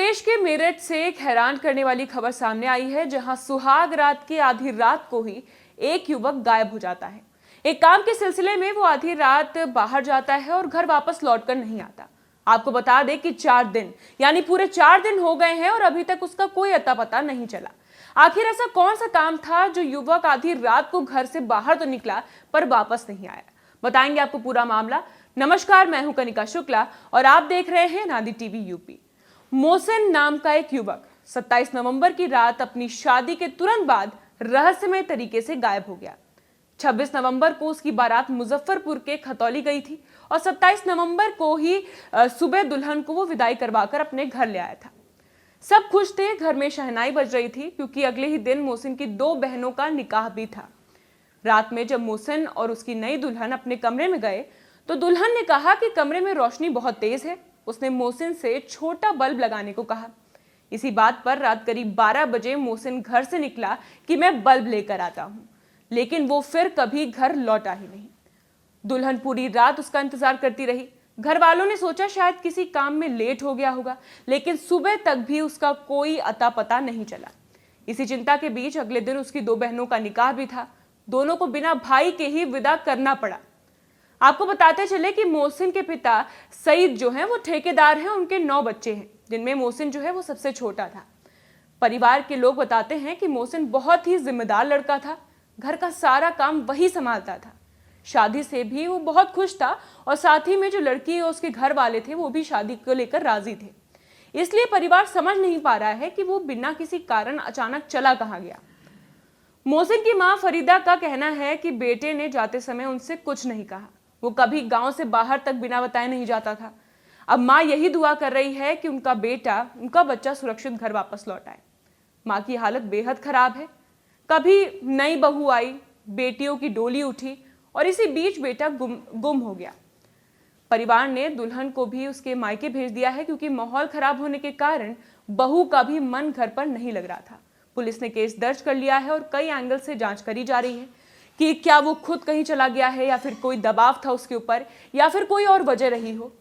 प्रदेश के मेरठ से एक हैरान करने वाली खबर सामने आई है, जहां सुहाग रात की आधी रात को ही एक युवक गायब हो जाता है। एक काम के सिलसिले में वो आधी रात बाहर जाता है और घर वापस लौटकर नहीं आता। आपको बता दें कि 4 दिन यानी पूरे 4 दिन हो गए हैं और अभी तक उसका कोई अता पता नहीं चला। आखिर ऐसा कौन सा काम था जो युवक आधी रात को घर से बाहर तो निकला पर वापस नहीं आया? बताएंगे आपको पूरा मामला। नमस्कार, मैं हूं कनिका शुक्ला और आप देख रहे हैं नादी टीवी यूपी। मोहसिन नाम का एक युवक 27 नवंबर की रात अपनी शादी के तुरंत बाद रहस्यमय तरीके से गायब हो गया। 26 नवंबर को उसकी बारात मुजफ्फरपुर के खतौली गई थी और 27 नवंबर को ही सुबह दुल्हन को वो विदाई करवाकर अपने घर ले आया था। सब खुश थे, घर में शहनाई बज रही थी क्योंकि अगले ही दिन मोहसिन की 2 बहनों का निकाह भी था। रात में जब मोहसिन और उसकी नई दुल्हन अपने कमरे में गए तो दुल्हन ने कहा कि कमरे में रोशनी बहुत तेज है। उसने मोहसिन से छोटा बल्ब लगाने को कहा। इसी बात पर रात करीब 12 बजे मोहसिन घर से निकला कि मैं बल्ब लेकर आता हूं, लेकिन वो फिर कभी घर लौटा ही नहीं। दुल्हन पूरी रात उसका इंतजार करती रही। घर वालों ने सोचा शायद किसी काम में लेट हो गया होगा, लेकिन सुबह तक भी उसका कोई अता पता नहीं चला। इसी चिंता के बीच अगले दिन उसकी 2 बहनों का निकाह भी था। दोनों को बिना भाई के ही विदा करना पड़ा। आपको बताते चले कि मोहसिन के पिता सईद जो हैं वो ठेकेदार हैं। उनके 9 बच्चे हैं, जिनमें मोहसिन जो है वो सबसे छोटा था। परिवार के लोग बताते हैं कि मोहसिन बहुत ही जिम्मेदार लड़का था। घर का सारा काम वही संभालता था। शादी से भी वो बहुत खुश था और साथ ही में जो लड़की और उसके घर वाले थे वो भी शादी को लेकर राजी थे। इसलिए परिवार समझ नहीं पा रहा है कि वो बिना किसी कारण अचानक चला कहाँ गया। मोहसिन की मां फरीदा का कहना है कि बेटे ने जाते समय उनसे कुछ नहीं कहा। वो कभी गांव से बाहर तक बिना बताए नहीं जाता था। अब मां यही दुआ कर रही है कि उनका बच्चा सुरक्षित घर वापस लौट आए। मां की हालत बेहद खराब है। कभी नई बहू आई, बेटियों की डोली उठी और इसी बीच बेटा गुम हो गया। परिवार ने दुल्हन को भी उसके मायके भेज दिया है क्योंकि माहौल खराब होने के कारण बहू का भी मन घर पर नहीं लग रहा था। पुलिस ने केस दर्ज कर लिया है और कई एंगल से जांच करी जा रही है कि क्या वो खुद कहीं चला गया है या फिर कोई दबाव था उसके ऊपर या फिर कोई और वजह रही हो।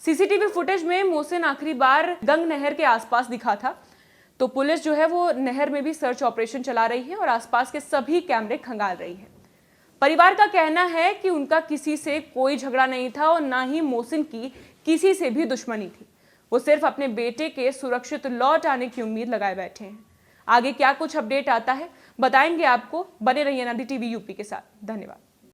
सीसीटीवी फुटेज में मोहसिन आखिरी बार गंग नहर के आसपास दिखा था, तो पुलिस जो है वो नहर में भी सर्च ऑपरेशन चला रही है और आसपास के सभी कैमरे खंगाल रही है। परिवार का कहना है कि उनका किसी से कोई झगड़ा नहीं था और ना ही मोहसिन की किसी से भी दुश्मनी थी। वो सिर्फ अपने बेटे के सुरक्षित लौट आने की उम्मीद लगाए बैठे हैं। आगे क्या कुछ अपडेट आता है बताएंगे आपको। बने रहिए नादी टीवी यूपी के साथ। धन्यवाद।